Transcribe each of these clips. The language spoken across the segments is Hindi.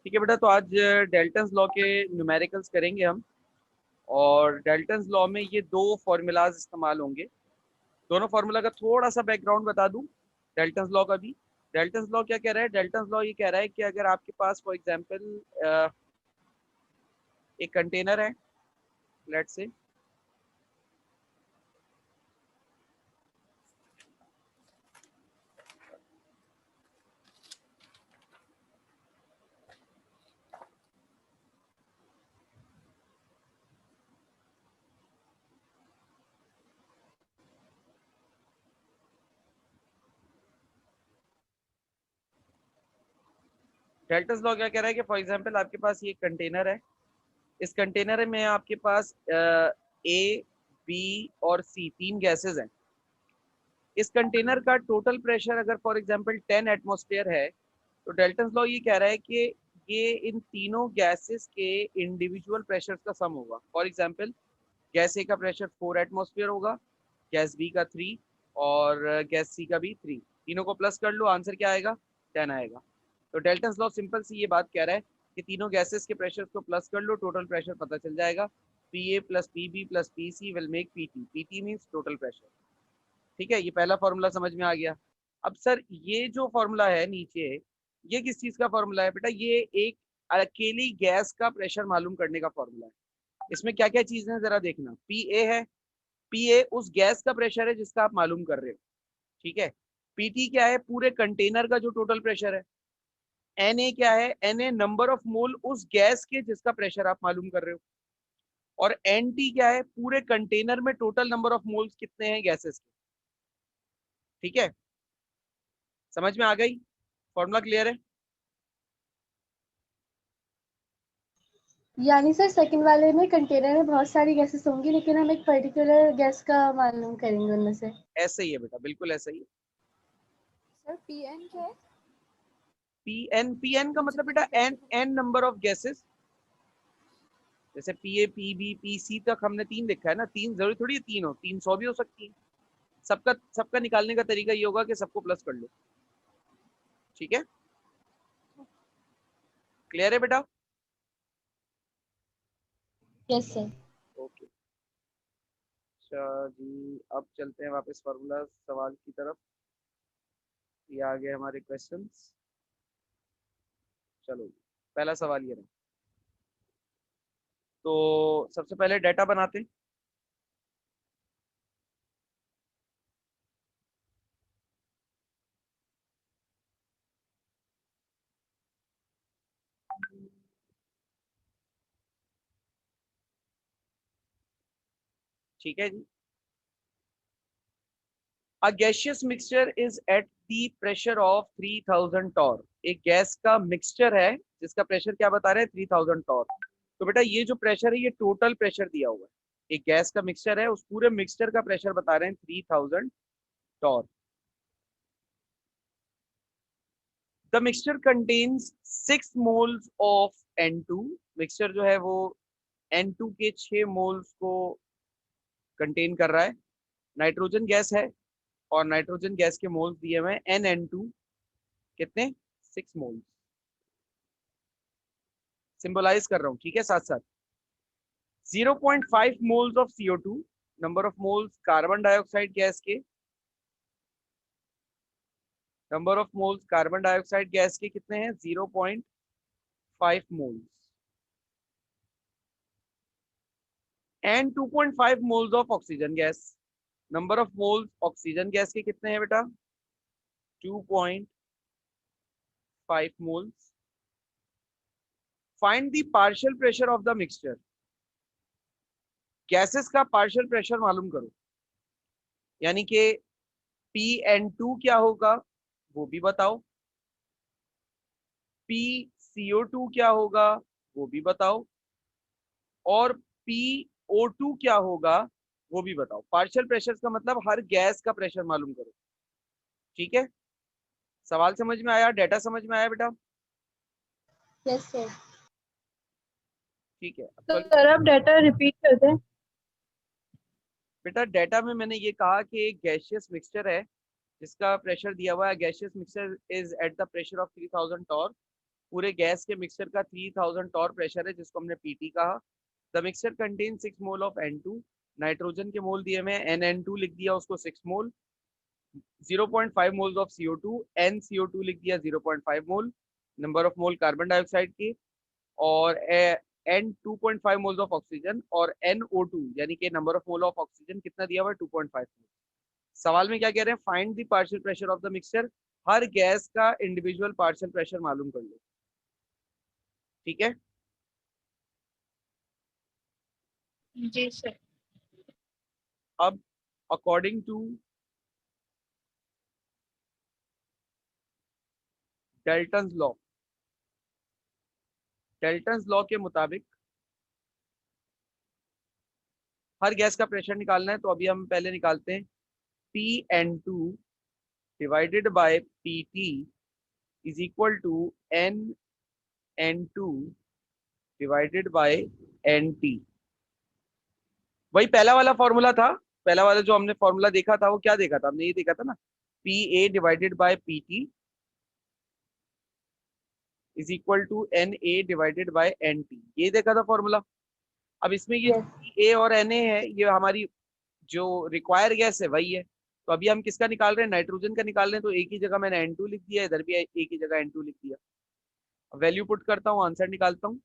ठीक है बेटा, तो आज डेल्टन्स लॉ के न्यूमेरिकल्स करेंगे हम। और डेल्टन्स लॉ में ये दो फॉर्मूलाज इस्तेमाल होंगे। दोनों फार्मूला का थोड़ा सा बैकग्राउंड बता दूं डेल्टन्स लॉ का भी। डेल्टन्स लॉ क्या कह रहा है? डेल्टन्स लॉ ये कह रहा है कि अगर आपके पास फॉर एग्जांपल एक कंटेनर है, लेट्स से, डेल्टन्स लॉ क्या कह रहा है कि फॉर एग्जांपल आपके पास ये कंटेनर है। इस कंटेनर में आपके पास ए, बी और सी तीन गैसेस हैं। इस कंटेनर का टोटल प्रेशर अगर फॉर एग्जांपल 10 एटमॉस्फेयर है, तो डेल्टन्स लॉ ये कह रहा है कि ये इन तीनों गैसेस के इंडिविजुअल प्रेशर का सम होगा। फॉर एग्जांपल गैस ए का प्रेशर 4 एटमॉस्फेयर होगा, गैस बी का 3 और गैस सी का भी 3। तीनों को प्लस कर लो, आंसर क्या आएगा? 10 आएगा। तो डेल्टन्स लॉ सिंपल सी ये बात कह रहा है कि तीनों गैसेस के प्रेशर को प्लस कर लो, टोटल प्रेशर पता चल जाएगा। P A plus P B plus P C will make P T. P T means total pressure. ठीक है, ये पहला फॉर्मूला समझ में आ गया। अब सर ये जो फॉर्मूला है नीचे, ये किस चीज का फॉर्मूला है बेटा? ये एक अकेली गैस का प्रेशर मालूम करने का फॉर्मूला है। इसमें क्या क्या चीजें हैं जरा देखना। पी ए है, पी ए उस गैस का प्रेशर है जिसका आप मालूम कर रहे हो। ठीक है। पीटी क्या है? पूरे कंटेनर का जो टोटल प्रेशर है। एन ए क्या है? N A number of mole उस गैस के जिसका प्रेशर आप मालूम कर रहे हो। और एन टी क्या है? पूरे कंटेनर में टोटल नंबर ऑफ मोल्स कितने हैं गैसेस के। ठीक है, समझ में आ गई? फॉर्मूला क्लियर है? यानी सर सेकंड वाले में कंटेनर में बहुत सारी गैसेस होंगी, लेकिन हम एक पर्टिकुलर गैस का मालूम करेंगे उनमें से। ऐसे ही है बेटा, बिल्कुल ऐसा ही है। सर पीएन क्या है? पीएन, पीएन का मतलब बेटा N, N number of gases. जैसे P A, P B, P C तक हमने तीन लिखा है ना। तीन जरूरी थोड़ी है तीन हो, 300 भी हो सकती है। सबका सबका निकालने का तरीका ये होगा कि सबको प्लस कर लो। ठीक है, क्लियर है बेटा? Yes sir. ओके, अच्छा जी, अब चलते हैं वापस फॉर्मूला सवाल की तरफ। ये आ गए हमारे क्वेश्चंस। चलो, पहला सवाल ये रहा। तो सबसे पहले डाटा बनाते हैं। ठीक है जी। A gaseous mixture is at the pressure of 3000 torr। एक गैस का मिक्सचर है जिसका प्रेशर क्या बता रहे हैं? 3000 टॉर। तो बेटा ये जो प्रेशर है ये टोटल प्रेशर दिया हुआ है। एक गैस का मिक्सचर है, उस पूरे मिक्सचर का प्रेशर बता रहे हैं 3000 torr. The mixture contains 6 moles of N2। Mixture जो है वो N2 के 6 मोल्स को कंटेन कर रहा है। नाइट्रोजन गैस है और नाइट्रोजन गैस के मोल्स दिए हुए हैं NN2 कितने? 6 मोल्स। सिंबलाइज कर रहा हूं, ठीक है, साथ साथ। 0.5 moles of CO2, number of moles carbon dioxide gas के, number of moles carbon dioxide gas के कितने हैं? 0.5 moles. And 2.5 moles of oxygen gas. Number of moles oxygen gas के कितने हैं बेटा? 2.5 moles. Find the partial pressure of the mixture. Gases का पार्शियल प्रेशर मालूम करो। यानी कि PN2 क्या होगा वो भी बताओ, PCO2 क्या होगा वो भी बताओ, और PO2 क्या होगा वो भी बताओ। पार्शियल प्रेशर का मतलब हर गैस का प्रेशर मालूम करो। ठीक है, सवाल समझ में आया? डेटा समझ में आया बेटा? Yes sir. ठीक है, तो अब सर आप डाटा रिपीट कर दें। बेटा डेटा में मैंने ये कहा कि एक गैसियस मिक्सचर है जिसका प्रेशर दिया हुआ है। Gaseous mixture is at the pressure of 3000 torr. पूरे गैस के मिक्सचर का 3000 टॉर प्रेशर है जिसको हमने पीटी कहा। The mixture contain 6 mole of N2, nitrogen के मोल दिए हुए हैं NN2 लिख दिया उसको 6 मोल, 0.5 मोल्स ऑफ CO2, NCO2 लिख दिया 0.5 mole, number of mole carbon dioxide की, और N 2.5 मोल्स ऑफ ऑक्सीजन, और NO2 यानी कि number of mole of oxygen कितना दिया हुआ है 2.5 मोल। सवाल में क्या कह रहे हैं, find the partial pressure of the mixture, हर गैस का इंडिविजुअल पार्शियल प्रेशर मालूम कर लो। ठीक है, जी सर। अब according to Dalton's law, Dalton's law के मुताबिक हर गैस का प्रेशर निकालना है, तो अभी हम पहले निकालते हैं। PN2 divided by PT is equal to NN2 divided by NT। वही पहला वाला फॉर्मूला था, पहला वाला जो हमने फॉर्मूला देखा था वो क्या देखा था, हमने ये देखा था ना, PA divided by PT is equal to NA divided by NT, ये देखा था फॉर्मूला। अब इसमें ये यस PA और NA है, ये हमारी जो रिक्वायर गैस है वही है। तो अभी हम किसका निकाल रहे हैं, नाइट्रोजन का निकाल रहे हैं, तो एक ही जगह मैंने N2 लिख दिया, इधर भी एक ही जगह N2 लिख दिया। वैल्यू पुट करता हूँ, आंसर निकालता हूँ।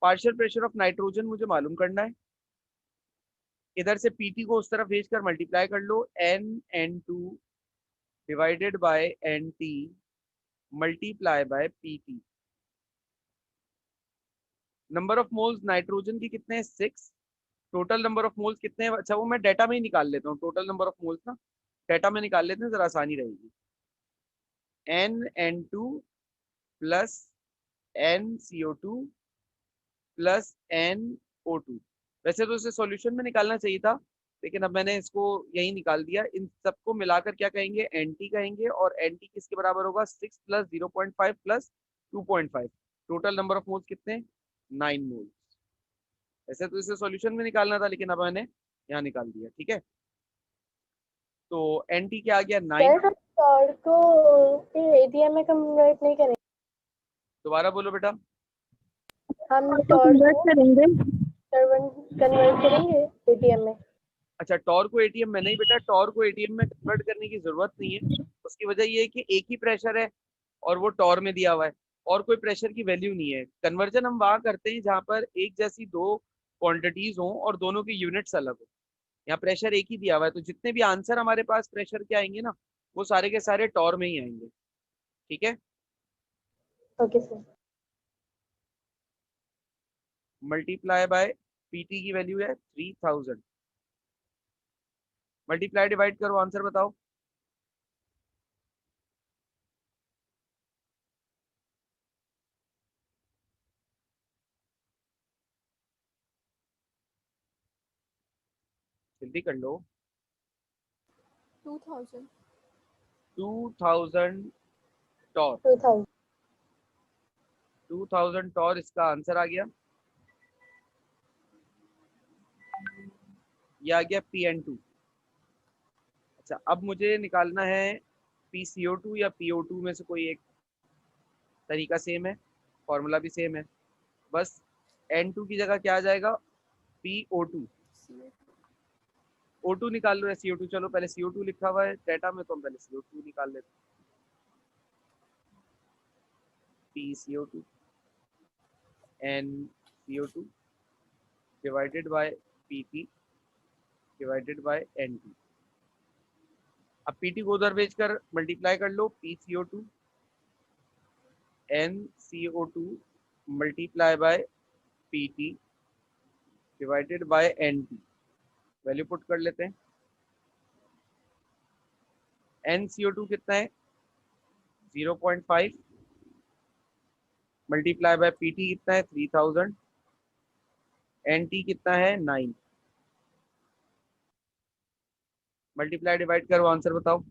पार्शियल प्रेशर ऑफ नाइट्रोजन मुझे मालूम करना है, इधर से पीटी को उस तरफ भेज कर मल्टीप्लाई कर लो, NN2 divided by NT multiply by PT। Number of moles nitrogen की कितने हैं 6, टोटल नंबर ऑफ मोल्स कितने हैं, अच्छा वो मैं डाटा में ही निकाल लेता हूँ, टोटल नंबर ऑफ मोल्स ना डाटा में निकाल लेते हैं, जरा आसानी रहेगी। NN2 plus NCO2 plus NO2। वैसे तो इसे सॉल्यूशन में निकालना चाहिए था, लेकिन अब मैंने इसको यही निकाल दिया। इन सबको मिलाकर क्या कहेंगे, NT कहेंगे, और NT किसके बराबर होगा 6 plus 0.5 plus 2.5। Total number of moles कितने, 9 मोल्स। वैसे तो इसे सॉल्यूशन में निकालना था, लेकिन अब मैंने यहाँ निकाल दिया। ठीक है, तो NT क्या आ गया 9। सर, हम टॉर को एटीएम में कन्वर्ट नहीं करेंगे, दोबारा बोलो बेटा। हम तो टॉर कन्वर्ट को करेंगे। कन्वर्ट करेंगे एटीएम में। अच्छा, टॉर को एटीएम में नहीं बेटा, टॉर को एटीएम में कन्वर्ट करने की जरूरत नहीं है। उसकी वजह ये है कि एक ही प्रेशर है और वो टॉर में दिया हुआ है, और कोई प्रेशर की वैल्यू नहीं है। कन्वर्जन हम वहां करते हैं जहां पर एक जैसी दो क्वांटिटीज हों और दोनों की यूनिट्स अलग हो। यहाँ प्रेशर एक ही दिया हुआ है, तो जितने भी आंसर हमारे पास प्रेशर के आएंगे ना, वो सारे के सारे टॉर में ही आएंगे। ठीक है, okay sir. Multiply by PT की वैल्यू है 3000, मल्टीप्लाई डिवाइड करो, आंसर बताओ। जल्दी कर लो। 2000। 2000 टॉर, 2000। 2000 टॉर इसका आंसर आ गया। ये आ गया PN2। अच्छा, अब मुझे निकालना है PCO2 या PO2 में से कोई एक। तरीका सेम है, फॉर्मूला भी सेम है, बस N2 की जगह क्या आ जाएगा, PO2। O2 निकाल लो या CO2, चलो पहले CO2 लिखा हुआ है डाटा में, तो हम पहले CO2 निकाल लेते हैं। PCO2 NCO2 divided by PT divided by NT। अब PT को उधर भेजकर मल्टीप्लाई कर लो, PCO2 NCO2 multiply by PT divided by NT। Value put कर लेते हैं। NCO2 कितना है 0.5 मल्टीप्लाई बाय PT कितना है 3000, NT कितना है 9। मल्टीप्लाई डिवाइड करो, आंसर बताओ।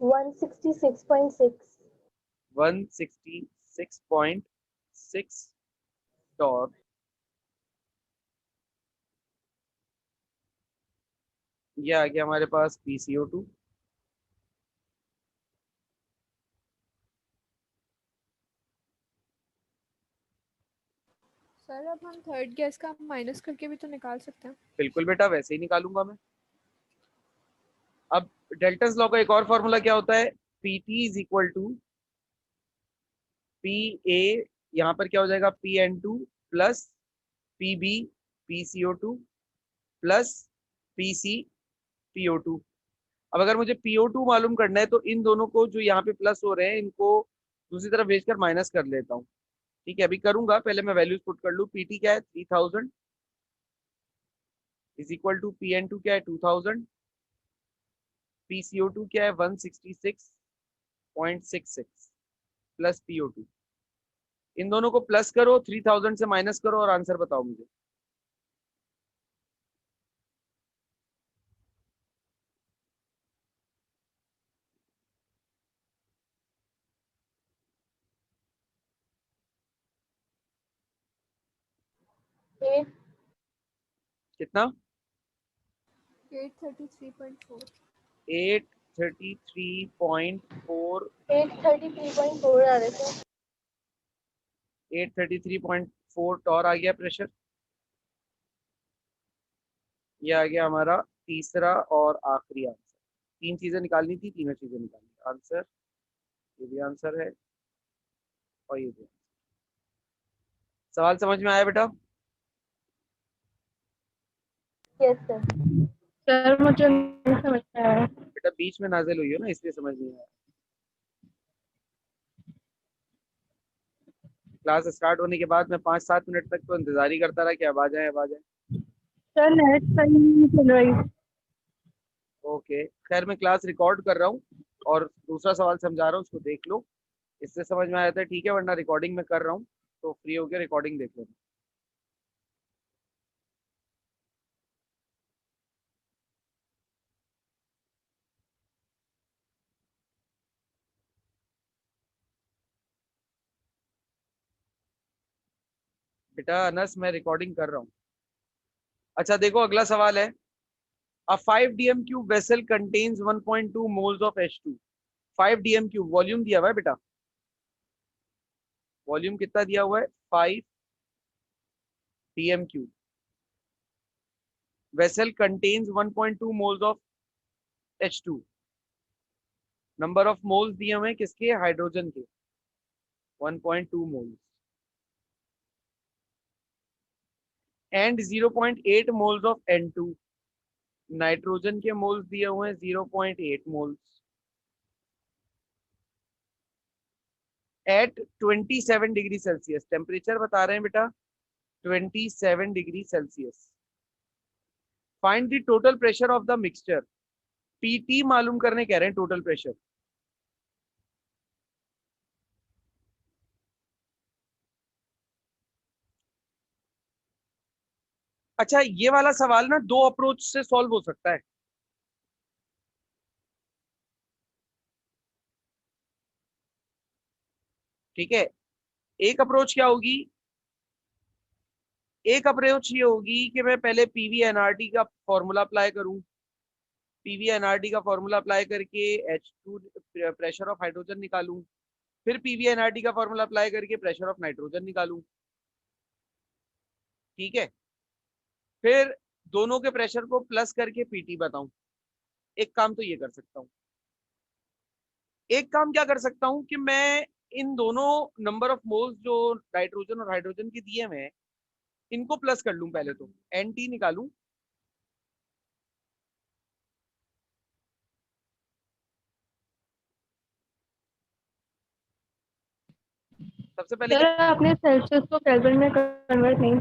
166.6। 166.6 टॉर ये आ गया हमारे पास PCO2। सर अब हम थर्ड गैस का माइनस करके भी तो निकाल सकते हैं। बिल्कुल बेटा, वैसे ही निकालूंगा मैं। अब डेल्टन्स लॉ का एक और फॉर्मूला क्या होता है, PT is equal to PA, यहाँ पर क्या हो जाएगा, PN2 plus PB PCO2 plus PCPO2। अब अगर मुझे PO2 मालूम करना है तो इन दोनों को जो यहाँ पे प्लस हो रहे हैं इनको दूसरी तरफ भेजकर माइनस कर लेता हूँ। ठीक है, अभी करूंगा, पहले मैं वैल्यूज पुट कर लूँ। PT क्या है 3000 इज इक्वल टू PN2 क्या है 2000, PCO2 क्या है 166.66 प्लस PO2। इन दोनों को प्लस करो, 3000 से माइनस करो और आंसर बताओ मुझे। एट कितना? 833.4। 833.4। 833.4 आ रहे थे। 833.4 टॉर आ गया प्रेशर। ये आ गया हमारा तीसरा और आखिरी आंसर। तीन चीजें निकालनी थी, तीनों चीजें निकालनी। आंसर, ये भी आंसर है और ये भी। सवाल समझ में आया बेटा? Yes sir. सर मुझे नहीं समझ में आया। बेटा बीच में नाजिल हुई हो ना, इसलिए समझ नहीं आया। क्लास स्टार्ट होने के बाद मैं 5-7 मिनट तक तो इंतजार ही करता रहा कि अब आ जाए अब आ जाए। सर नेट सही नहीं चल रही। ओके, खैर मैं क्लास रिकॉर्ड कर रहा हूँ और दूसरा सवाल समझा रहा हूँ, उसको देख लो। इससे समझ में आया था ठीक है, वरना रिकॉर्डिंग में कर रहा हूँ तो फ्री होकर रिकॉर्डिंग देख लेना। बेटा अनस, मैं रिकॉर्डिंग कर रहा हूँ। अच्छा देखो, अगला सवाल है, A 5 dm cube vessel contains 1.2 moles of H2। 5 dm cube volume दिया हुआ है बेटा, वॉल्यूम कितना दिया हुआ है 5 dm cube। Vessel contains 1.2 moles of H2। Number of moles दिए हुए हैं किसके, हाइड्रोजन के, 1.2 moles. And 0.8 moles of N2। Nitrogen के मोल्स दिए हुए हैं 0.8 moles. At 27 degree Celsius, temperature बता रहे हैं बेटा 27 degree Celsius. Find the total pressure of the mixture. PT मालूम करने कह रहे हैं, टोटल प्रेशर। अच्छा, ये वाला सवाल ना दो अप्रोच से सॉल्व हो सकता है। ठीक है, एक अप्रोच क्या होगी, एक अप्रोच ये होगी कि मैं पहले PV-nRT का फॉर्मूला अप्लाई करूं। PV-nRT का फॉर्मूला अप्लाई करके H2 प्रेशर ऑफ हाइड्रोजन निकालूं, फिर PV-nRT का फॉर्मूला अप्लाई करके प्रेशर ऑफ नाइट्रोजन निकालूं। ठीक है, फिर दोनों के प्रेशर को प्लस करके PT बताऊं। एक काम तो ये कर सकता हूं, एक काम क्या कर सकता हूं कि मैं इन दोनों नंबर ऑफ मोल्स जो नाइट्रोजन और हाइड्रोजन के दिए हुए हैं इनको प्लस कर लूं, पहले तो NT निकालूं। सबसे पहले सर क्या, आपने सेल्सियस को केल्विन में कन्वर्ट नहीं।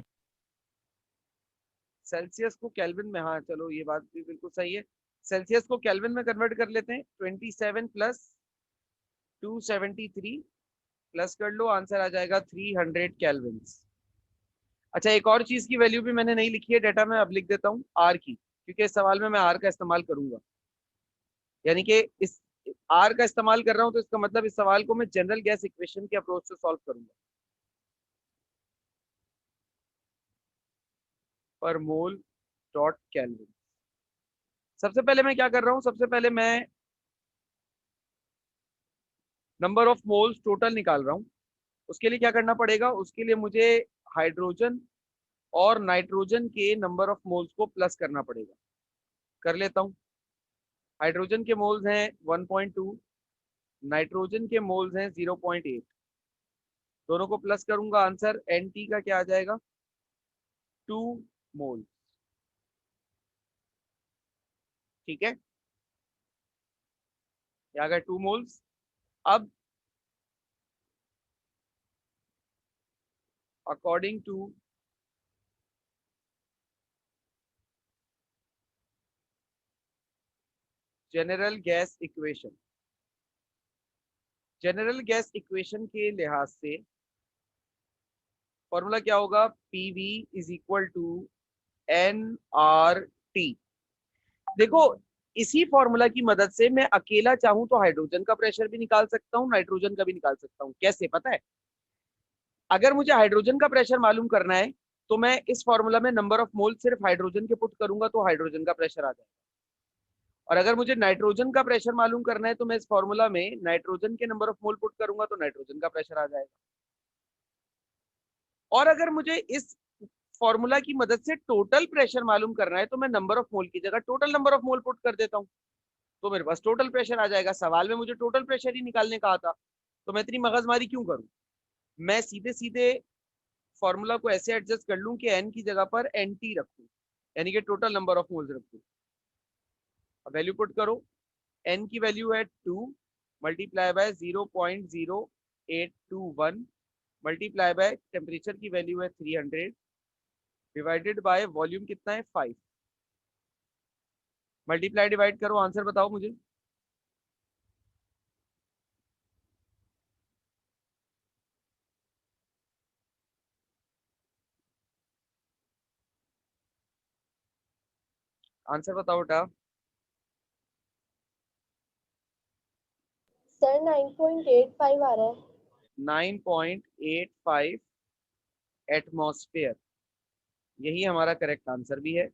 सेल्सियस को केल्विन में, हाँ चलो ये बात भी बिल्कुल सही है। सेल्सियस को केल्विन में कन्वर्ट कर लेते हैं। 27 प्लस 273 प्लस कर लो, आंसर आ जाएगा 300 केल्विन। अच्छा, एक और चीज की वैल्यू भी मैंने नहीं लिखी है डेटा में, अब लिख देता हूँ आर की, क्योंकि इस सवाल में मैं आर का इस्तेमाल करूंगा। यानी कि इस आर का इस्तेमाल कर रहा हूं तो इसका मतलब इस सवाल को मैं जनरल गैस इक्वेशन के अप्रोच से सॉल्व करूंगा। पर मोल डॉट केल्विन। सबसे पहले मैं क्या कर रहा हूं, सबसे पहले मैं नंबर ऑफ मोल्स टोटल निकाल रहा हूं। उसके लिए क्या करना पड़ेगा, उसके लिए मुझे हाइड्रोजन और नाइट्रोजन के नंबर ऑफ मोल्स को प्लस करना पड़ेगा। कर लेता हूं। हाइड्रोजन के मोल्स हैं 1.2, नाइट्रोजन के मोल्स हैं 0.8। दोनों को प्लस करूंगा, आंसर Nt का क्या आ जाएगा, 2 मोल। ठीक है, ये आ गए 2 मोल्स। अब according to general gas equation, general gas equation के लिहाज से फॉर्मूला क्या होगा, PV is equal to nRT। देखो, इसी फॉर्मूला की मदद से मैं अकेला चाहूं तो हाइड्रोजन का प्रेशर भी निकाल सकता हूं, नाइट्रोजन का भी निकाल सकता हूं। कैसे पता है, अगर मुझे हाइड्रोजन का प्रेशर मालूम करना है तो मैं इस फॉर्मूला में नंबर ऑफ मोल सिर्फ हाइड्रोजन के पुट करूंगा तो हाइड्रोजन का प्रेशर आ जाएगा। और अगर मुझे नाइट्रोजन का प्रेशर मालूम करना है तो मैं इस फॉर्मूला में नाइट्रोजन के नंबर ऑफ मोल पुट करूंगा तो नाइट्रोजन का प्रेशर आ जाएगा। और अगर मुझे इस फॉर्मूला की मदद से टोटल प्रेशर मालूम करना है तो मैं नंबर ऑफ मोल की जगह total number of mole put कर देता हूं, तो मेरे पास टोटल प्रेशर आ जाएगा। सवाल में मुझे टोटल प्रेशर ही निकालने का था, तो मैं इतनी मगजमारी क्यों करूं। मैं सीधे सीधे फॉर्मूला को ऐसे एडजस्ट कर लूं कि एन की जगह पर Nt रखूं, यानी कि टोटल नंबर ऑफ मोल्स रखूं। अब वैल्यू पुट करो, एन की वैल्यू है 2 multiply by 0.0821 multiply by temperature की वैल्यू है 300 डिवाइडेड बाय वॉल्यूम कितना है 5। मल्टीप्लाई डिवाइड करो, आंसर बताओ मुझे। आंसर बताओ बेटा। सर 9.85 आ रहा है। 9.85 एटमॉस्फेयर, यही हमारा करेक्ट आंसर भी है।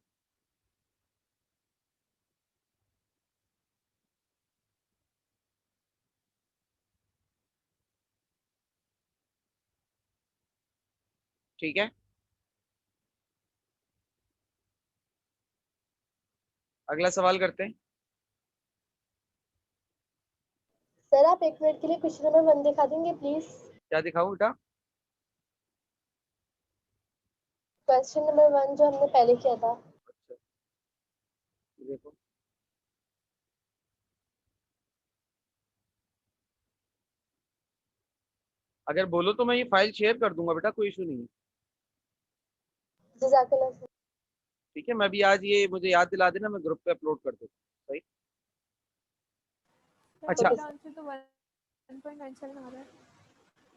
ठीक है, अगला सवाल करते हैं। सर आप एक मिनट के लिए क्वेश्चन नंबर 1 दिखा देंगे प्लीज। क्या दिखाऊं बेटा। क्वेश्चन नंबर 1 जो हमने पहले किया था। अच्छा, देखो अगर बोलो तो मैं ये फाइल शेयर कर दूंगा बेटा, कोई इशू नहीं है। जज़ाकल्लाह सर। ठीक है, मैं भी आज ये मुझे याद दिला देना, मैं ग्रुप पे अपलोड कर दूंगा। सही। सर अच्छा, मेरा आंसर तो 1.97 आ रहा है।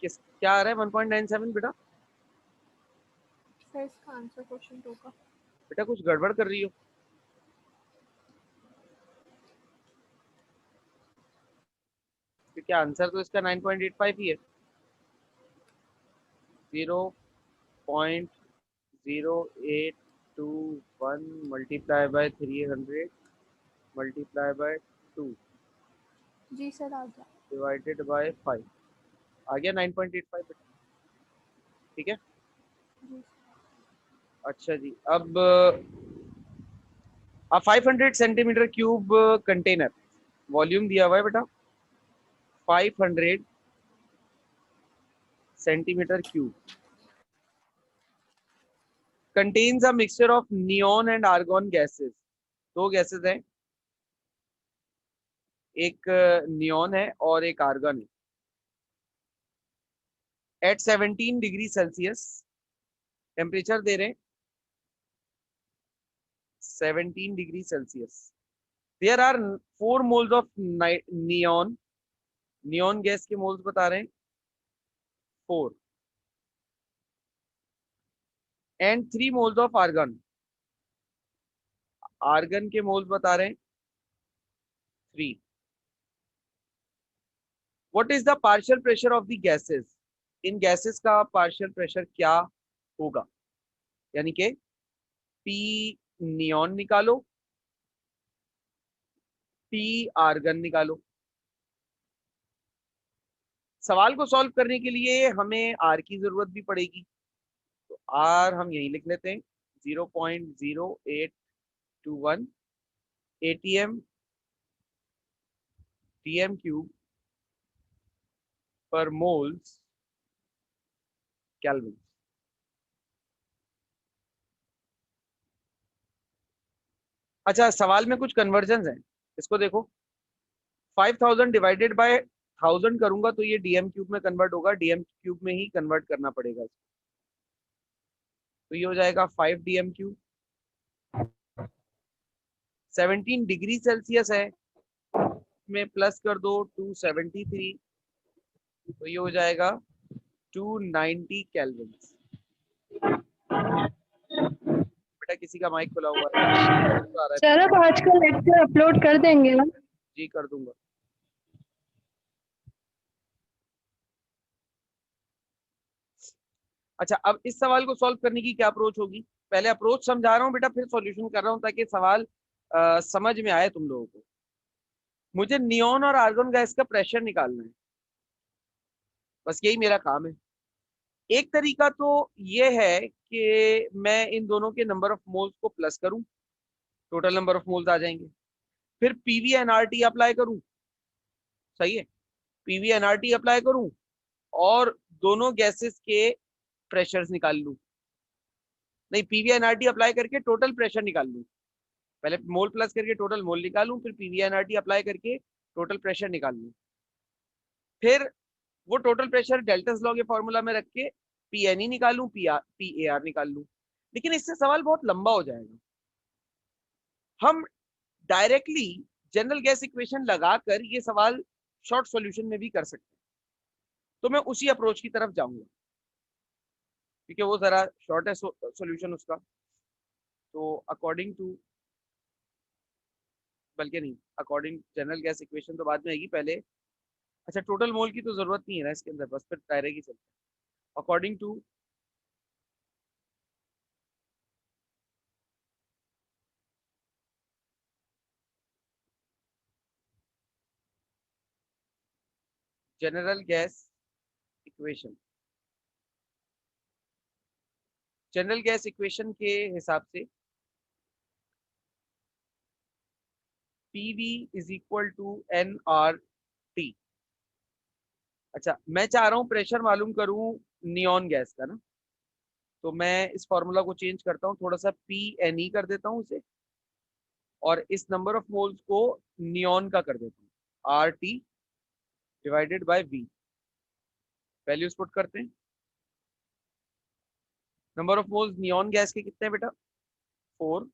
किस क्या आ रहा है 1.97 बेटा। सर इसका आंसर क्वेश्चन 2 का। बेटा कुछ गड़बड़ कर रही हो। क्योंकि आंसर तो इसका 9.85 ही है। 0.0821 मल्टीप्लाई बाय 300 मल्टीप्लाई बाय 2 जी सर आ गया। डिवाइडेड बाय 5 आ गया 9.85 बेटा। ठीक है, जी अच्छा जी। अब 500 सेंटीमीटर क्यूब कंटेनर वॉल्यूम दिया हुआ है बेटा, 500 centimetre cube contains a mixture of neon and argon gases। दो गैसेस हैं, एक नियॉन है और एक आर्गन है। एट 17 डिग्री सेल्सियस टेम्परेचर दे रहे हैं 17 degree Celsius. There are 4 moles of neon, neon gas के मोल्स बता रहे हैं 4 and 3 moles of argon, argon के मोल्स बता रहे हैं 3। What is the partial pressure of the gases, in gases का पार्शियल प्रेशर क्या होगा। यानी कि पी नियॉन निकालो T आर्गन निकालो। सवाल को सॉल्व करने के लिए हमें R की जरूरत भी पड़ेगी, तो R हम यही लिख लेते हैं 0.0821 ATM DM क्यूब पर मोल्स केल्विन। अच्छा, सवाल में कुछ कन्वर्जन हैं, इसको देखो। 5000 डिवाइडेड बाय 1000 करूंगा तो ये DM क्यूब में कन्वर्ट होगा, DM क्यूब में ही कन्वर्ट करना पड़ेगा, तो ये हो जाएगा 5 DM क्यूब। 17 डिग्री सेल्सियस है, में प्लस कर दो 273, तो ये हो जाएगा 290 केल्विन। बेटा किसी का माइक खुला हुआ है, आ रहा है। सर अब आज का लेक्चर अपलोड कर देंगे ना? जी कर दूंगा। अच्छा, अब इस सवाल को सॉल्व करने की क्या अप्रोच होगी? पहले अप्रोच समझा रहा हूँ बेटा, फिर सॉल्यूशन कर रहा हूँ ताकि सवाल समझ में आए तुम लोगों को। मुझे नियॉन और आर्गन गैस का प्रेशर निकालना है, बस यही मेरा काम है। एक तरीका तो ये है कि मैं इन दोनों के नंबर ऑफ मोल्स को प्लस करूं, टोटल नंबर ऑफ मोल्स आ जाएंगे। फिर पीवी एनआरटी अप्लाई करूं, सही है, पीवी एनआरटी अप्लाई करूं और दोनों गैसेस के प्रेशर्स निकाल लूं। नहीं, पीवी एनआरटी अप्लाई करके टोटल प्रेशर निकाल लूं। पहले मोल प्लस करके टोटल मोल निकालूं, फिर पीवी एनआरटी अप्लाई करके टोटल प्रेशर निकाल लूं। फिर वो टोटल प्रेशर डेल्टस लॉ के फॉर्मूला में रख के पीएनई निकालूं, पीएआर निकाल लूं। लेकिन इससे सवाल बहुत लंबा हो जाएगा। हम डायरेक्टली जनरल गैस इक्वेशन लगाकर ये सवाल शॉर्ट सॉल्यूशन में भी कर सकते हैं, तो मैं उसी अप्रोच की तरफ जाऊंगा क्योंकि वो जरा शॉर्ट है सॉल्यूशन उसका। तो अकॉर्डिंग टू, बल्कि नहीं, अकॉर्डिंग जनरल गैस इक्वेशन तो बाद में आएगी पहले। अच्छा, टोटल मोल की तो जरूरत नहीं है ना इसके अंदर, बस फिर डायरेक्ट ही चलते हैं। According to general gas equation, general gas equation के हिसाब से PV is equal to nRT। अच्छा, मैं चाह रहा हूं प्रेशर मालूम करूं नियॉन गैस का ना, तो मैं इस फॉर्मूला को चेंज करता हूं, थोड़ा सा PNE कर देता हूं इसे, और इस नंबर ऑफ मोल्स को नियॉन का कर देता हूं, RT divided by V। Values put करते हैं। Number of moles neon gas के कितने हैं बेटा? 4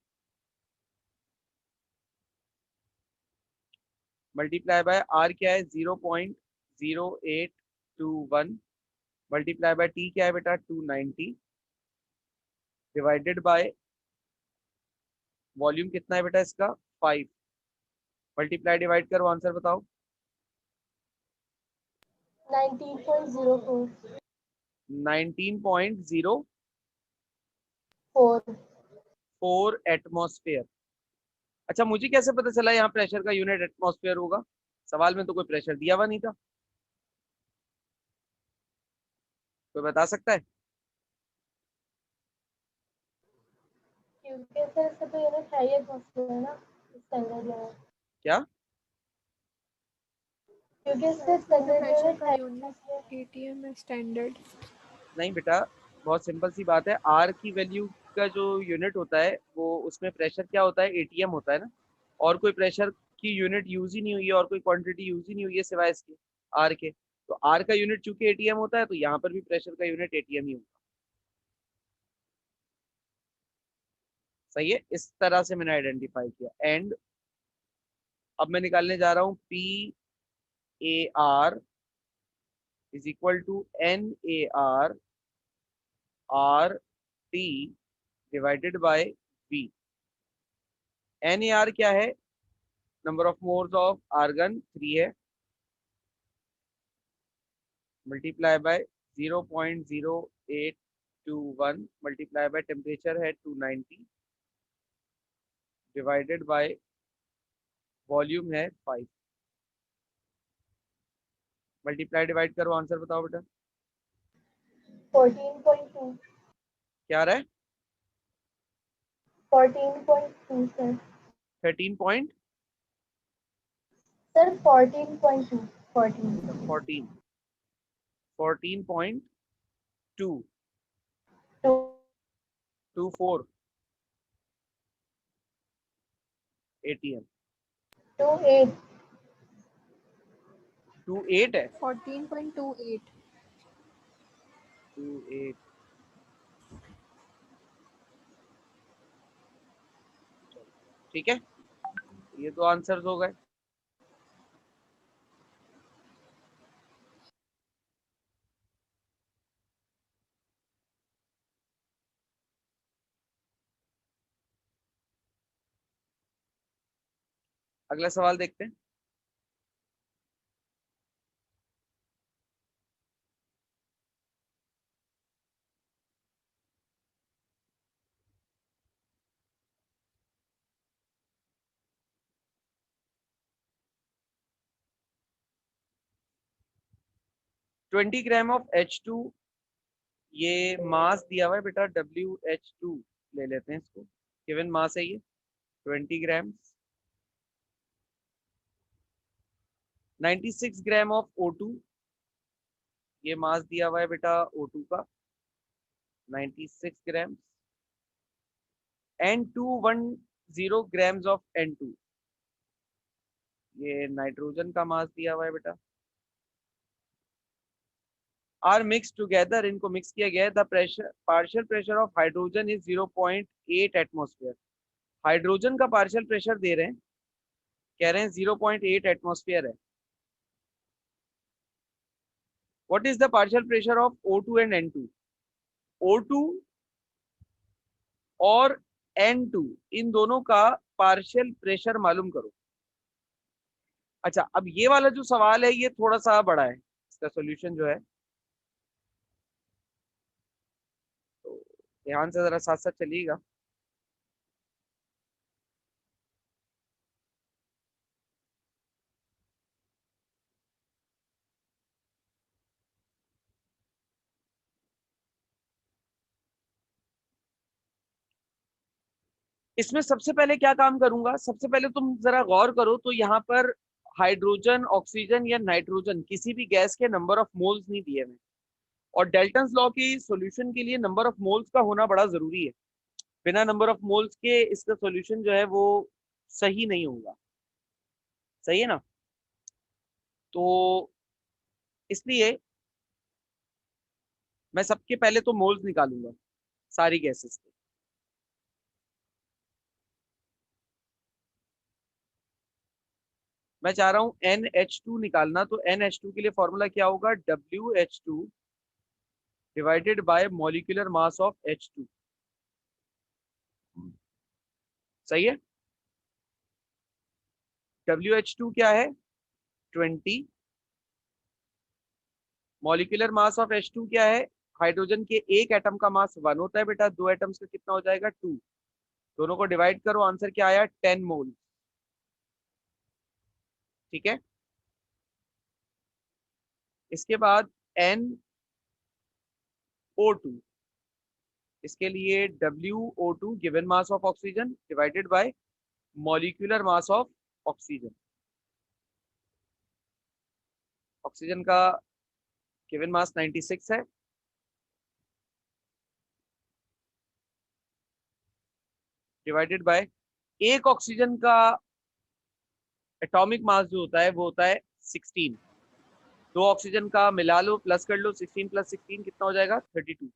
मल्टीप्लाई बाय R क्या है? 0.0821 मल्टीप्लाई बाय T क्या है बेटा? 290 डिवाइडेड बाय वॉल्यूम कितना है बेटा इसका? 5 मल्टीप्लाई डिवाइड करो, आंसर बताओ। 19.04 19.04 एटमॉस्फेयर। अच्छा, मुझे कैसे पता चला यहाँ प्रेशर का यूनिट एटमॉस्फेयर होगा? सवाल में तो कोई प्रेशर दिया हुआ नहीं था, कोई बता सकता है? क्योंकि सर इसका तो यूनिट है ही एटमॉस्फेयर है ना, स्टैंडर्ड लेवल। क्या? क्योंकि इसका तो स्टैंडर्ड प्रेशर यूनिट का है यूनिट ATM है, स्टैंडर्ड। नहीं बेटा, बहुत सिंपल सी बात है। आर की वैल्यू का जो यूनिट होता है वो, उसमें प्रेशर क्या होता है? एटीएम होता है ना। और कोई प्रेशर की यूनिट यूज ही नहीं हुई है, और कोई क्वांटिटी यूज ही नहीं हुई है सिवाय इसके आर के। तो आर का यूनिट चूंकि एटीएम होता है, तो यहाँ पर भी प्रेशर का यूनिट एटीएम ही होगा। सही है, इस तरह से मैंने आइडेंटिफाई किया। एंड अब मैं निकालने जा रहा हूँ PAR is equal to NAR RT divided by V। NAR क्या है? Number of moles of argon 3 है, multiply by 0.0821 multiply by temperature है 290 डिवाइडेड बाय वॉल्यूम है 5। मल्टीप्लाई डिवाइड करो, आंसर बताओ बेटा। 14.2 क्या आ रहा है? 14.2 सर। 13 पॉइंट सर 14.2 14 14 14.2 2 24 ATM 28 28 है। 14.28। 28 ठीक है, ये दो आंसर्स हो गए। अगला सवाल देखते हैं। ट्वेंटी ग्राम ऑफ H2, ये मास दिया हुआ है बेटा WH2, ले लेते हैं इसको, गिवन मास है ये 20 ग्राम। 96 ग्राम ऑफ O2, ये मास दिया हुआ है बेटा O2 का 96 ग्राम। N210 ग्राम्स ऑफ N2, ये नाइट्रोजन का मास दिया हुआ है बेटा। आर मिक्स टुगेदर, इनको मिक्स किया गया है। The pressure, partial pressure of hydrogen is 0.8 atmosphere. Hydrogen का पार्शियल प्रेशर दे रहे हैं, कह रहे हैं 0.8 एटमॉस्फेयर है। What is the partial pressure of O2 and N2? O2 और N2, इन दोनों का पार्शियल प्रेशर मालूम करो। अच्छा, अब ये वाला जो सवाल है ये थोड़ा सा बड़ा है, इसका सॉल्यूशन जो है, तो ध्यान से जरा साथ साथ चलिएगा। इसमें सबसे पहले क्या काम करूंगा, सबसे पहले तुम जरा गौर करो तो यहाँ पर हाइड्रोजन, ऑक्सीजन या नाइट्रोजन, किसी भी गैस के नंबर ऑफ मोल्स नहीं दिए हुए, और डेल्टन्स लॉ की सॉल्यूशन के लिए नंबर ऑफ मोल्स का होना बड़ा जरूरी है। बिना नंबर ऑफ मोल्स के इसका सॉल्यूशन जो है वो सही नहीं होगा। सही है ना? तो इसलिए मैं सबके पहले तो मोल्स निकालूंगा सारी गैसेस के। मैं चाह रहा हूं NH2 निकालना, तो NH2 के लिए फॉर्मूला क्या होगा? WH2 divided by molecular mass of H2। सही है? WH2 क्या है? 20। मॉलिक्यूलर मास ऑफ H2 क्या है? हाइड्रोजन के एक एटम का मास 1 होता है बेटा, दो एटम्स का कितना हो जाएगा? 2। दोनों को डिवाइड करो, आंसर क्या आया? 10 मोल। ठीक है, इसके बाद NO2, इसके लिए WO2 given mass of oxygen divided by molecular mass of oxygen. Oxygen का गिवन मास 96 है, डिवाइडेड बाय एक ऑक्सीजन का एटॉमिक मास जो होता है वो होता है 16। दो ऑक्सीजन का मिला लो, प्लस कर लो, 16 + 16 कितना हो जाएगा? 32।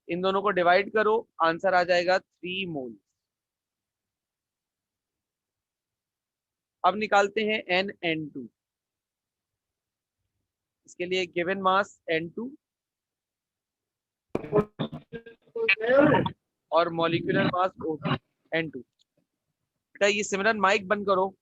इन दोनों को डिवाइड करो, आंसर आ जाएगा 3 मोल। अब निकालते हैं NN2, इसके लिए गिवन मास N2 और मॉलिक्यूलर मास O2 N2। बेटा ये सिमरन माइक बंद करो।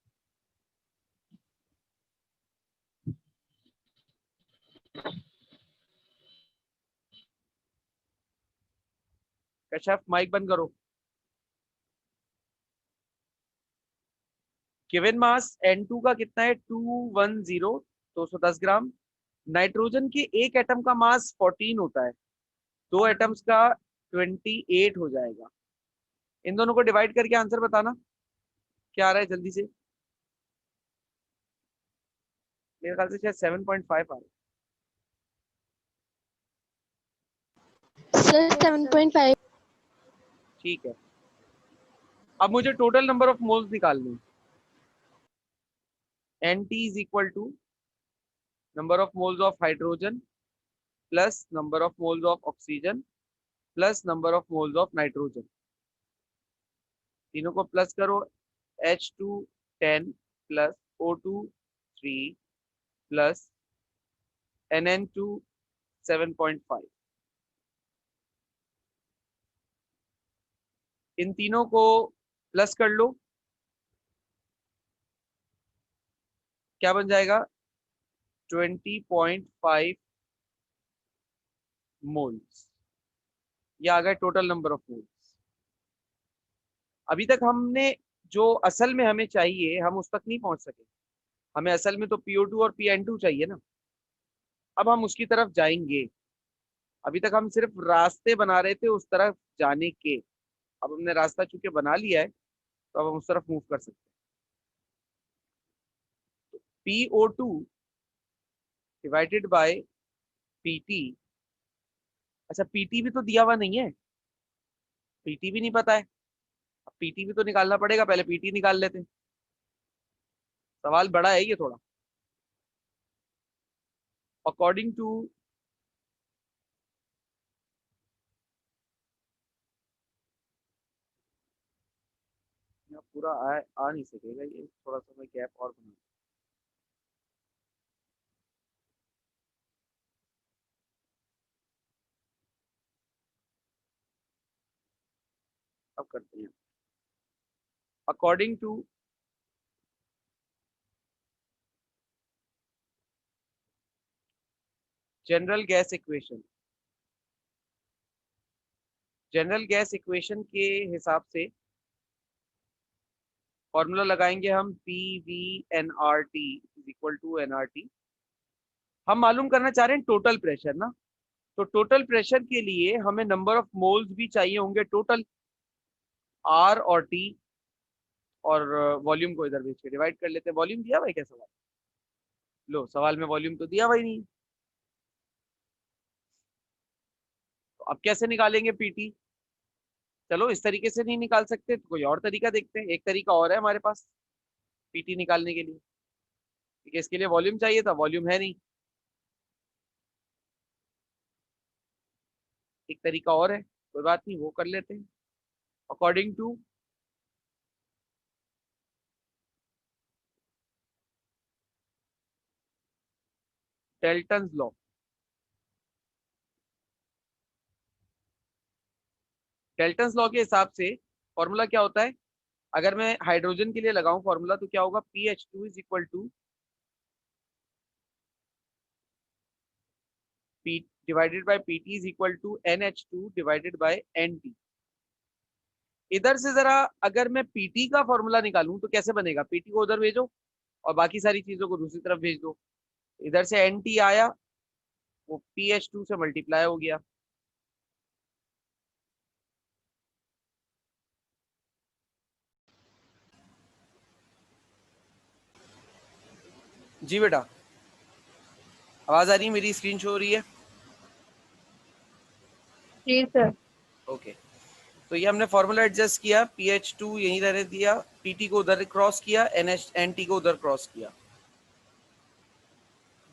कश्यप माइक बंद करो। गिवन मास N2 का कितना है 210 210 ग्राम। नाइट्रोजन के एक एटम का मास 14 होता है, दो एटम्स का 28 हो जाएगा। इन दोनों को डिवाइड करके आंसर बताना क्या आ रहा है जल्दी से। मेरे ख्याल से शायद 7.5 आ रहा है। सर 7.5। ठीक है, अब मुझे टोटल नंबर ऑफ मोल्स निकालने हैं। NT is equal to number of moles of hydrogen plus number of moles of oxygen plus number of moles of nitrogen। तीनों को प्लस करो, H2 10 plus O2 3 plus NN2 7.5। इन तीनों को प्लस कर लो, क्या बन जाएगा 20.5 मोल्स। ये आ गया टोटल नंबर ऑफ मोल्स। अभी तक हमने जो असल में हमें चाहिए हम उस तक नहीं पहुंच सके। हमें असल में तो PO2 और PN2 चाहिए ना, अब हम उसकी तरफ जाएंगे। अभी तक हम सिर्फ रास्ते बना रहे थे उस तरफ जाने के, अब हमने रास्ता चूंकि बना लिया है तो अब हम उस तरफ मूव कर सकते हैं। PO2 divided by PT। अच्छा PT भी तो दिया हुआ नहीं है, PT भी नहीं पता है। अब PT भी तो निकालना पड़ेगा, पहले PT निकाल लेते हैं। सवाल बड़ा है ये थोड़ा। अकॉर्डिंग टू पूरा आ नहीं सकेगा ये, थोड़ा सा मैं गैप और बना, अब करते हैं। According to general gas equation, general gas equation के हिसाब से फॉर्मूला लगाएंगे हम PVnRT is equal to nRT। हम मालूम करना चाह रहे हैं टोटल प्रेशर ना, तो टोटल प्रेशर के लिए हमें नंबर ऑफ मोल्स भी चाहिए होंगे टोटल, R और T, और वॉल्यूम को इधर भेज के डिवाइड कर लेते हैं। वॉल्यूम दिया भाई क्या सवाल? लो सवाल में वॉल्यूम तो दिया भाई नहीं, तो अब कैसे निकालेंगे PT? चलो इस तरीके से नहीं निकाल सकते तो कोई और तरीका देखते हैं। एक तरीका और है हमारे पास PT निकालने के लिए, ठीक है। इसके लिए वॉल्यूम चाहिए था, वॉल्यूम है नहीं। एक तरीका और है, कोई बात नहीं वो कर लेते हैं। According to Dalton's law, Dalton's law के हिसाब से फॉर्मूला क्या होता है? अगर मैं हाइड्रोजन के लिए लगाऊं फॉर्मूला तो क्या होगा, PH2 is equal to P divided by PT is equal to NH2 divided by NT। इधर से जरा अगर मैं PT का फॉर्मूला निकालूं तो कैसे बनेगा? PT को उधर भेजो और बाकी सारी चीजों को दूसरी तरफ भेज दो। इधर से NT आया, वो PH2 से मल्टीप्लाई हो गया। जी बेटा, आवाज आ रही है मेरी? स्क्रीन शो हो रही है? जी सर। ओके, तो ये हमने फॉर्मूला एडजस्ट किया, PH2 यहीं रहने दिया, PT को उधर क्रॉस किया, NT को उधर क्रॉस किया।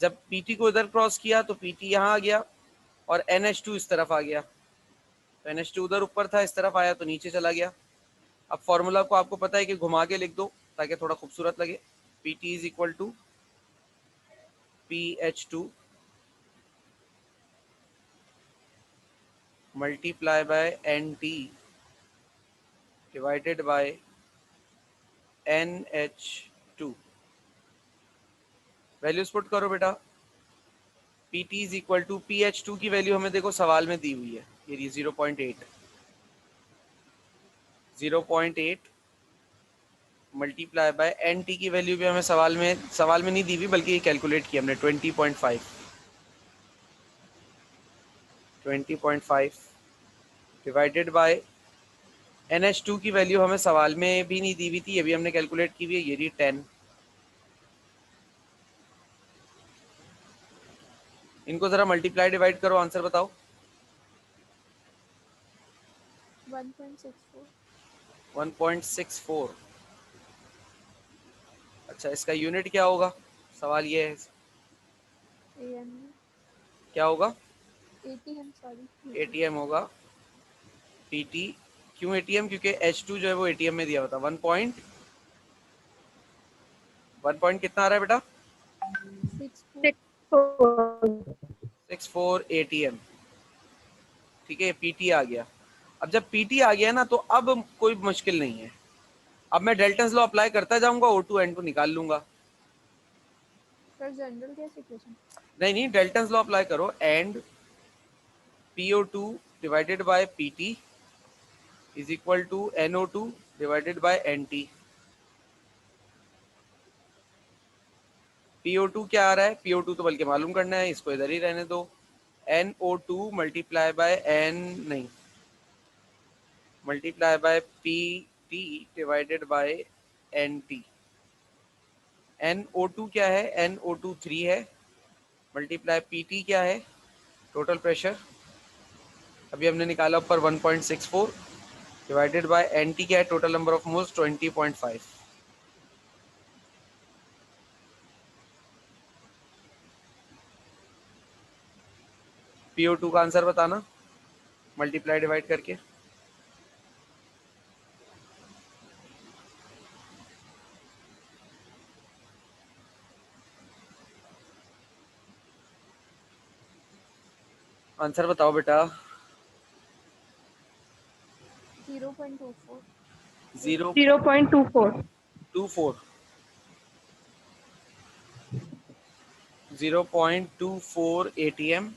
जब PT को इधर क्रॉस किया तो PT यहाँ आ गया और NH2 इस तरफ आ गया, तो NH2 उधर ऊपर था, इस तरफ आया तो नीचे चला गया। अब फॉर्मूला को आपको पता है कि घुमा के लिख दो ताकि थोड़ा खूबसूरत लगे। PT is equal to PH2 multiply by NT divided by NH2। Values put करो बेटा। PT is equal to PH2 की वैल्यू हमें देखो सवाल में दी हुई है, ये 0.8 0.8 मल्टीप्लाई बाय एन टी की वैल्यू भी हमें सवाल में नहीं दी हुई, बल्कि ये कैलकुलेट की हमने 20.5 डिवाइडेड बाय NH2 की वैल्यू हमें सवाल में भी नहीं दी हुई थी, ये भी हमने कैलकुलेट की हुई है, ये रही 10। इनको जरा मल्टीप्लाई डिवाइड करो, आंसर बताओ। 1.64 1.64। अच्छा, इसका यूनिट क्या होगा, सवाल ये है, AM क्या होगा? ATM सॉरी ATM होगा। PT क्यों ATM? क्योंकि H2 जो है वो ATM में दिया हुआ था। 1 पॉइंट कितना आ रहा है बेटा? 64 ATM। ठीक है, PT आ गया। अब जब PT आ गया ना, तो अब कोई मुश्किल नहीं है। अब मैं डेल्टन्स लॉ अप्लाई करता जाऊंगा, O2 N2 निकाल लूंगा। सर जनरल गैस इक्वेशन नहीं, डेल्टन्स लॉ अप्लाई करो। And PO2 divided by PT is equal to NO2 divided by NT। PO2 क्या आ रहा है? PO2 तो बल्कि मालूम करना है, इसको इधर ही रहने दो। NO2 multiply by PT divided by NT। NO2 क्या है? NO2 3 है, मल्टीप्लाई PT क्या है? टोटल प्रेशर अभी हमने निकाला ऊपर 1.64 डिवाइडेड बाय NT क्या है? Total number of moles 20.5। PO2 का आंसर बताना मल्टीप्लाई डिवाइड करके। आंसर बताओ बेटा। 0.24 0.24 0.24 ATM।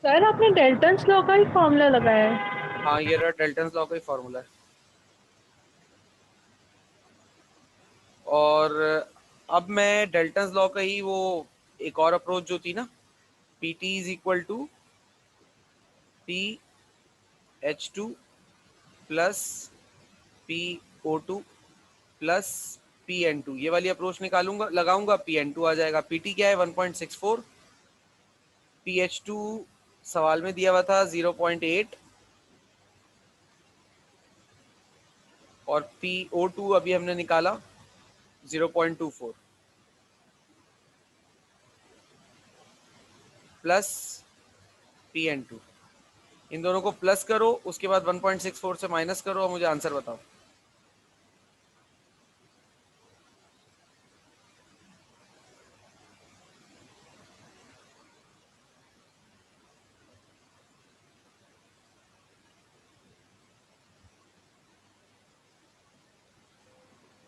सर आपने डेल्टन्स लॉ का ही फॉर्मूला लगाया है। हाँ, ये रहा डेल्टन्स लॉ का ही फॉर्मूला है। और अब मैं डेल्टन्स लॉ का ही वो एक और अप्रोच जो थी ना, PT is equal to PH2 plus PO2 plus PN2, ये वाली अप्रोच निकालूंगा, लगाऊंगा, PN2 आ जाएगा। PT क्या है? 1.64। PH2 सवाल में दिया हुआ था 0.8 और PO2 अभी हमने निकाला 0.24 प्लस PN2। इन दोनों को प्लस करो, उसके बाद 1.64 से माइनस करो और मुझे आंसर बताओ।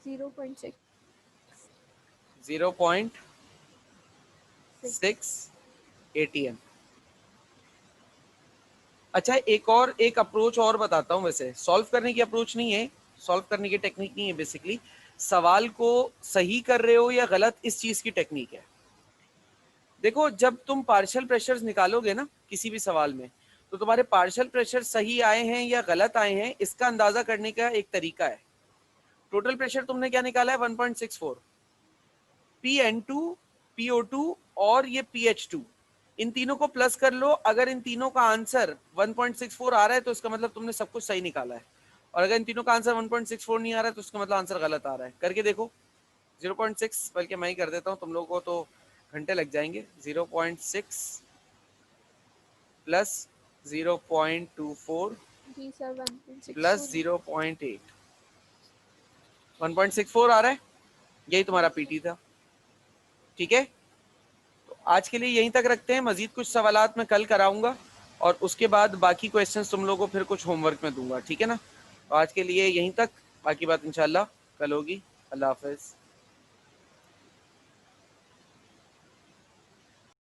Zero point 0.6 ATM। अच्छा, एक अप्रोच और बताता हूँ। वैसे सॉल्व करने की अप्रोच नहीं है, सॉल्व करने की टेक्निक नहीं है, बेसिकली सवाल को सही कर रहे हो या गलत, इस चीज की टेक्निक है। देखो, जब तुम पार्शियल प्रेशर्स निकालोगे ना किसी भी सवाल में, तो तुम्हारे पार्शियल प्रेशर सही आए हैं या गलत आए हैं, इसका अंदाजा करने का एक तरीका है। टोटल प्रेशर तुमने क्या निकाला है? 1.64। PN2, PO2 और ये PH2, इन तीनों को प्लस कर लो। अगर इन तीनों का आंसर 1.64 आ रहा है तो इसका मतलब तुमने सब कुछ सही निकाला है, और अगर इन तीनों का आंसर 1.64 नहीं आ रहा है तो इसका मतलब आंसर गलत आ रहा है। करके देखो। 0.6 बल्कि मैं ही कर देता हूँ, तुम लोगों को तो घंटे लग जाएंगे। 0.6 प्लस 0.24 जी सर 1.64 प्लस 0.8, 1.64 आ रहा है। यही तुम्हारा PT था। ठीक है, तो आज के लिए यहीं तक रखते हैं। मजीद कुछ सवालात मैं कल कराऊंगा और उसके बाद बाकी क्वेश्चंस तुम लोगों को फिर कुछ होमवर्क में दूंगा। ठीक है ना? तो आज के लिए यहीं तक, बाकी बात इंशाल्लाह कल होगी। अल्लाह हाफिज।